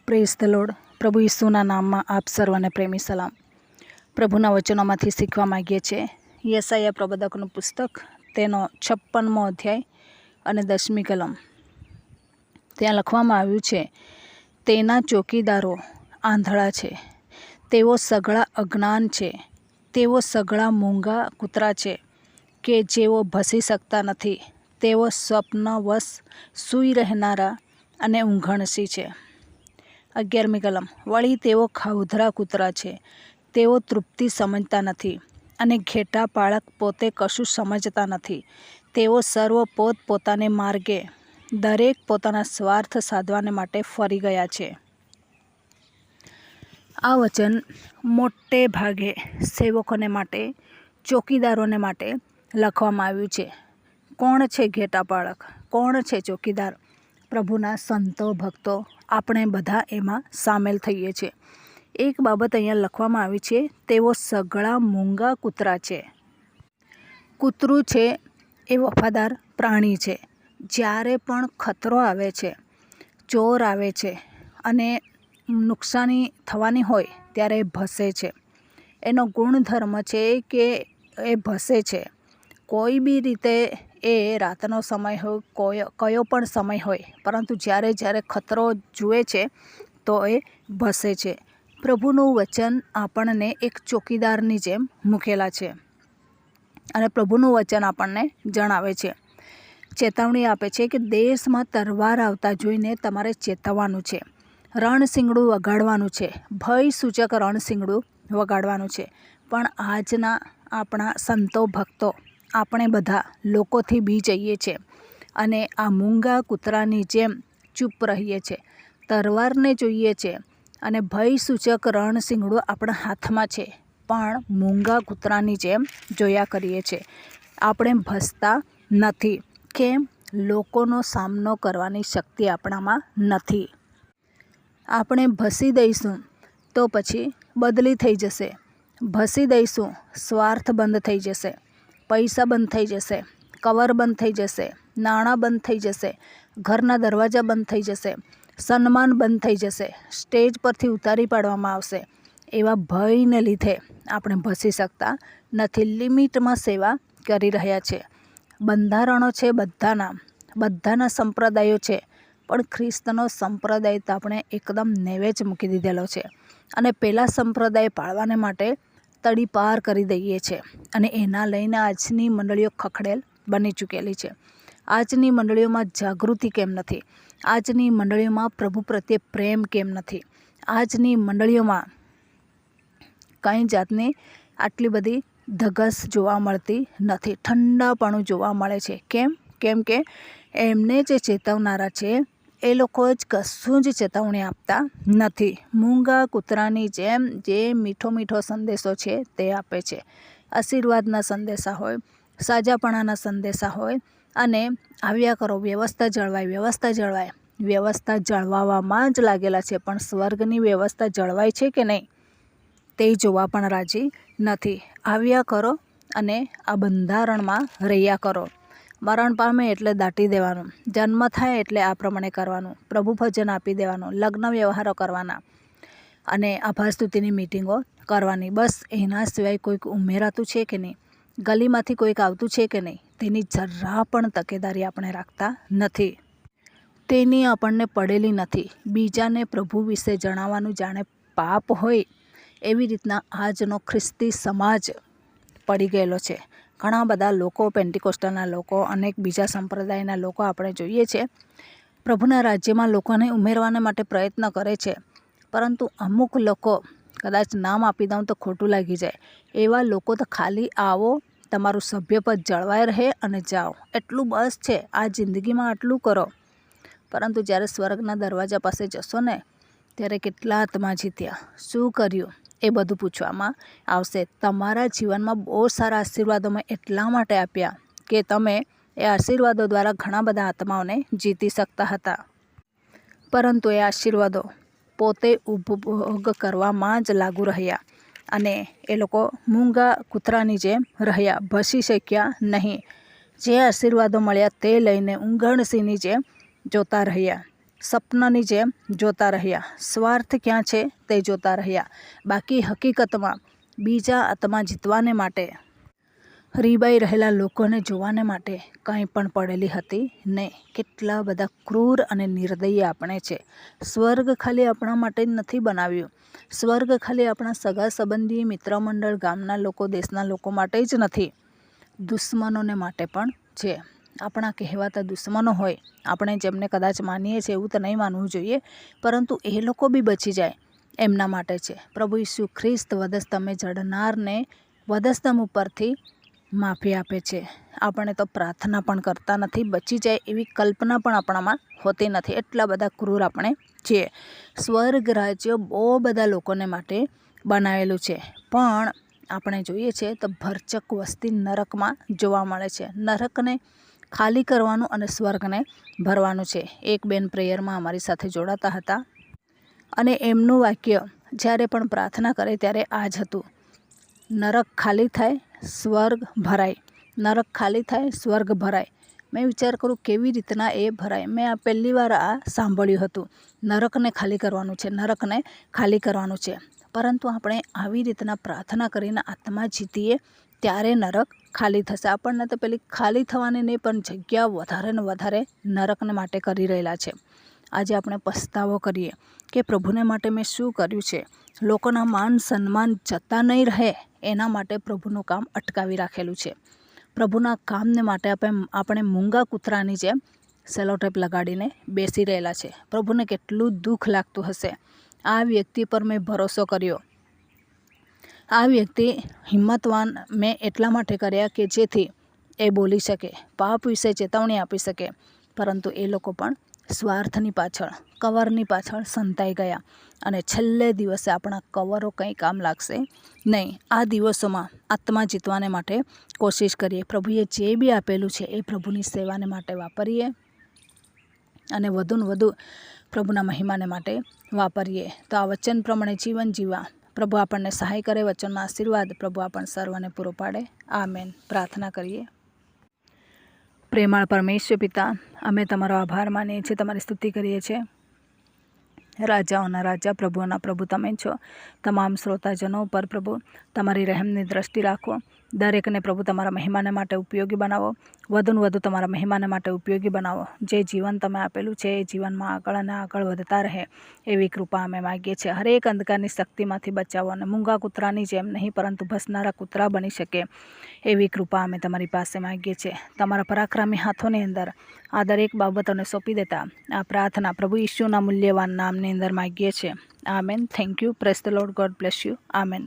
Praise the lord. પ્રભુ ઈસુના નામમાં આપ સર્વને પ્રેમી સલામ. પ્રભુના વચનોમાંથી શીખવા માગીએ છીએ યશાયા પ્રબોધકનું પુસ્તક, તેનો 56મો અધ્યાય અને 10મી કલમ. ત્યાં લખવામાં આવ્યું છે, તેના ચોકીદારો આંધળા છે, તેઓ સઘળા અજ્ઞાન છે, તેઓ સઘળા મૂંગા કૂતરા છે કે જેઓ ભસી શકતા નથી, તેઓ સ્વપ્નવશ સૂઈ રહેનારા અને ઊંઘણસી છે. 11મી કલમ. વળી તેઓ ખાઉધરા કૂતરા છે, તેઓ તૃપ્તિ સમજતા નથી અને ઘેટા પાળક પોતે કશું સમજતા નથી. તેઓ સર્વ પોતપોતાને માર્ગે દરેક પોતાના સ્વાર્થ સાધવાને માટે ફરી ગયા છે. આ વચન મોટે ભાગે સેવકોને માટે, ચોકીદારોને માટે લખવામાં આવ્યું છે. કોણ છે ઘેટા પાળક? કોણ છે ચોકીદાર? પ્રભુના સંતો, ભક્તો, આપણે બધા એમાં સામેલ થઈએ છીએ. એક બાબત અહીંયા લખવામાં આવી છે, તેઓ સઘળા મૂંગા કૂતરા છે. કૂતરું છે એ વફાદાર પ્રાણી છે. જ્યારે પણ ખતરો આવે છે, ચોર આવે છે અને નુકસાની થવાની હોય ત્યારે એ ભસે છે. એનો ગુણધર્મ છે કે એ ભસે છે. કોઈ બી રીતે એ રાતનો સમય હોય, કયો પણ સમય હોય, પરંતુ જ્યારે ખતરો જુએ છે તો એ ભસે છે. પ્રભુનું વચન આપણને એક ચોકીદારની જેમ મૂકેલા છે અને પ્રભુનું વચન આપણને જણાવે છે, ચેતવણી આપે છે કે દેશમાં તલવાર આવતા જોઈને તમારે ચેતવવાનું છે, રણશીંગડું વગાડવાનું છે, ભય સૂચક રણશીંગડું વગાડવાનું છે. પણ આજના આપણા સંતો, ભક્તો, આપણે બધા લોકોથી બી જઈએ છીએ અને આ મૂંગા કૂતરાની જેમ ચૂપ રહીએ છીએ. તલવારને જોઈએ છે અને ભય સૂચક રણશીંગડું આપણા હાથમાં છે, પણ મૂંગા કૂતરાની જેમ જોયા કરીએ છીએ. આપણે ભસતા નથી. કેમ? લોકોનો સામનો કરવાની શક્તિ આપણામાં નથી. આપણે ભસી દઈશું તો પછી બદલી થઈ જશે. ભસી દઈશું, સ્વાર્થ બંધ થઈ જશે, પૈસા બંધ થઈ જશે, કવર બંધ થઈ જશે, નાણાં બંધ થઈ જશે, ઘરના દરવાજા બંધ થઈ જશે, સન્માન બંધ થઈ જશે, સ્ટેજ પરથી ઉતારી પાડવામાં આવશે. એવા ભયને લીધે આપણે ભસી શકતા નથી. લિમિટમાં સેવા કરી રહ્યા છે. બંધારણો છે બધાના સંપ્રદાયો છે, પણ ખ્રિસ્તનો સંપ્રદાય તો આપણે એકદમ નેવે જ મૂકી દીધેલો છે અને પેલા સંપ્રદાય પાળવાને માટે તડીપાર કરી દઈએ છે અને એના લઈને આજની મંડળીઓ ખખડેલ બની ચૂકેલી છે. આજની મંડળીઓમાં જાગૃતિ કેમ નથી? આજની મંડળીઓમાં પ્રભુ પ્રત્યે પ્રેમ કેમ નથી? આજની મંડળીઓમાં કંઈ જાતની આટલી બધી ધગસ જોવા મળતી નથી. ઠંડાપણું જોવા મળે છે. કેમ કે એમને જે ચેતવનારા છે એ લોકો જ કશું જ ચેતવણી આપતા નથી. મૂંગા કૂતરાની જેમ જે મીઠો સંદેશો છે તે આપે છે. આશીર્વાદના સંદેશા હોય, સાજાપણાના સંદેશા હોય અને આવ્યા કરો, વ્યવસ્થા જળવાય. વ્યવસ્થા જળવાવામાં જ લાગેલા છે, પણ સ્વર્ગની વ્યવસ્થા જળવાય છે કે નહીં તે જોવા પણ રાજી નથી. આવ્યા કરો અને આ બંધારણમાં રહ્યા કરો. મરણ પામે એટલે દાટી દેવાનું, જન્મ થાય એટલે આ પ્રમાણે કરવાનું, પ્રભુ ભજન આપી દેવાનું, લગ્ન વ્યવહારો કરવાના અને આભાર સ્તુતિની મિટિંગો કરવાની. બસ એના સિવાય કોઈક ઉમેરાતું છે કે નહીં, ગલીમાંથી કોઈક આવતું છે કે નહીં, તેની જરા પણ તકેદારી આપણે રાખતા નથી. તેની આપણને પડેલી નથી. બીજાને પ્રભુ વિશે જણાવવાનું જાણે પાપ હોય એવી રીતના આજનો ખ્રિસ્તી સમાજ પડી ગયેલો છે. ઘણા બધા લોકો, પેન્ટિકોસ્ટલના લોકો, અનેક બીજા સંપ્રદાયના લોકો આપણે જોઈએ છે, પ્રભુના રાજ્યમાં લોકોને ઉમેરવાને માટે પ્રયત્ન કરે છે, પરંતુ અમુક લોકો, કદાચ નામ આપી દઉં તો ખોટું લાગી જાય, એવા લોકો તો ખાલી આવો, તમારું સભ્યપદ જળવાઈ રહે અને જાઓ, એટલું બસ છે. આ જિંદગીમાં આટલું કરો, પરંતુ જ્યારે સ્વર્ગના દરવાજા પાસે જશો ને ત્યારે કેટલા આત્મા જીત્યા, શું કર્યું, એ બધું પૂછવામાં આવશે. તમારા જીવનમાં બહુ સારા આશીર્વાદો મેં એટલા માટે આપ્યા કે તમે એ આશીર્વાદો દ્વારા ઘણા બધા આત્માઓને જીતી શકતા હતા, પરંતુ એ આશીર્વાદો પોતે ઉપભોગ કરવામાં જ લાગુ રહ્યા અને એ લોકો મૂંગા કૂતરાની જેમ રહ્યા, ભસી શક્યા નહીં. જે આશીર્વાદો મળ્યા તે લઈને ઊંઘણસીની જેમ જોતા રહ્યા. સપનાની જેમ જોતા રહ્યા, સ્વાર્થ ક્યાં છે તે જોતા રહ્યા. બાકી હકીકતમાં બીજા આત્મા જીતવાને માટે, રીબાઈ રહેલા લોકોને જોવાને માટે કંઈ પણ પડેલી હતી નહીં. કેટલા બધા ક્રૂર અને નિર્દયી આપણે છે. સ્વર્ગ ખાલી આપણા માટે જ નથી બનાવ્યું. સ્વર્ગ ખાલી આપણા સગા સંબંધી, મિત્ર મંડળ, ગામના લોકો, દેશના લોકો માટે જ નથી, દુશ્મનોને માટે પણ છે. આપણા કહેવાતા દુશ્મનો હોય, આપણે જેમને કદાચ માનીએ છીએ એવું તો નહીં માનવું જોઈએ, પરંતુ એ લોકો બી બચી જાય એમના માટે છે. પ્રભુ ઈસુ ખ્રિસ્ત વધસ્તમે જડનારને વધસ્તમ ઉપરથી માફી આપે છે. આપણે તો પ્રાર્થના પણ કરતા નથી, બચી જાય એવી કલ્પના પણ આપણામાં હોતી નથી. એટલા બધા ક્રૂર આપણે છીએ. સ્વર્ગ રાજ્ય બહુ બધા લોકોને માટે બનાવેલું છે, પણ આપણે જોઈએ છે તો ભરચક વસ્તી નરકમાં જોવા મળે છે. નરકને ખાલી કરવાનું અને સ્વર્ગને ભરવાનું છે. એક બેન પ્રેયરમાં અમારી સાથે જોડાતા હતા અને એમનું વાક્ય જ્યારે પણ પ્રાર્થના કરે ત્યારે આ જ હતું, નરક ખાલી થાય, સ્વર્ગ ભરાય. નરક ખાલી થાય, સ્વર્ગ ભરાય. મેં વિચાર કરું કેવી રીતના એ ભરાય. મેં આ પહેલી વાર આ સાંભળ્યું હતું. નરકને ખાલી કરવાનું છે, નરકને ખાલી કરવાનું છે. પરંતુ આપણે આવી રીતના પ્રાર્થના કરીને આત્મા જીતીએ ત્યારે નરક ખાલી થશે. આપણને તો પેલી ખાલી થવાની નહીં, પણ જગ્યા વધારે ને વધારે નરકને માટે કરી રહેલા છે. આજે આપણે પસ્તાવો કરીએ કે પ્રભુને માટે મેં શું કર્યું છે. લોકોના માન સન્માન જતા નહીં રહે એના માટે પ્રભુનું કામ અટકાવી રાખેલું છે. પ્રભુના કામને માટે આપણે મૂંગા કૂતરાની જેમ સેલોટેપ લગાડીને બેસી રહેલા છે. પ્રભુને કેટલું દુઃખ લાગતું હશે. આ વ્યક્તિ પર મેં ભરોસો કર્યો. આ વ્યક્તિ હિંમતવાન મેં એટલા માટે કર્યા કે જેથી એ બોલી શકે, પાપ વિશે ચેતવણી આપી શકે. પરંતુ એ લોકો પણ સ્વાર્થની પાછળ, કવરની પાછળ સંતાઈ ગયા અને છેલ્લે દિવસે આપણા કવરો કંઈ કામ લાગશે નહીં. આ દિવસોમાં આત્મા જીતવાને માટે કોશિશ કરીએ. પ્રભુએ જે બી આપેલું છે એ પ્રભુની સેવાને માટે વાપરીએ અને વધુને વધુ પ્રભુના મહિમાને માટે વાપરીએ. તો આ વચન પ્રમાણે જીવન જીવવા પ્રભુ આપણને સહાય કરે. વચનના આશીર્વાદ પ્રભુ આપણને સર્વને પૂરો પાડે. આમેન. પ્રાર્થના કરીએ. પ્રેમાળ પરમેશ્વર પિતા, અમે તમારો આભાર માનીએ છીએ, તમારી સ્તુતિ કરીએ છીએ. રાજાઓના રાજા, પ્રભુઓના પ્રભુ તમે છો. તમામ શ્રોતાજનો ઉપર પ્રભુ તમારી રહેમની દ્રષ્ટિ રાખો. દરેકને પ્રભુ તમારા મહિમાને માટે ઉપયોગી બનાવો. વધુને વધુ તમારા મહિમાને માટે ઉપયોગી બનાવો. જે જીવન તમે આપેલું છે એ જીવનમાં આગળ અને આગળ વધતા રહે એવી કૃપા અમે માગીએ છીએ. હરેક અંધકારની શક્તિમાંથી બચાવો અને મૂંગા કૂતરાની જેમ નહીં, પરંતુ ભસનારા કૂતરા બની શકે એવી કૃપા અમે તમારી પાસે માગીએ છીએ. તમારા પરાક્રમી હાથોની અંદર આ દરેક બાબતોને સોંપી દેતા આ પ્રાર્થના પ્રભુ ઈસુના મૂલ્યવાન નામની અંદર માગીએ છીએ. Amen. Thank you. Praise the lord. God bless you. Amen.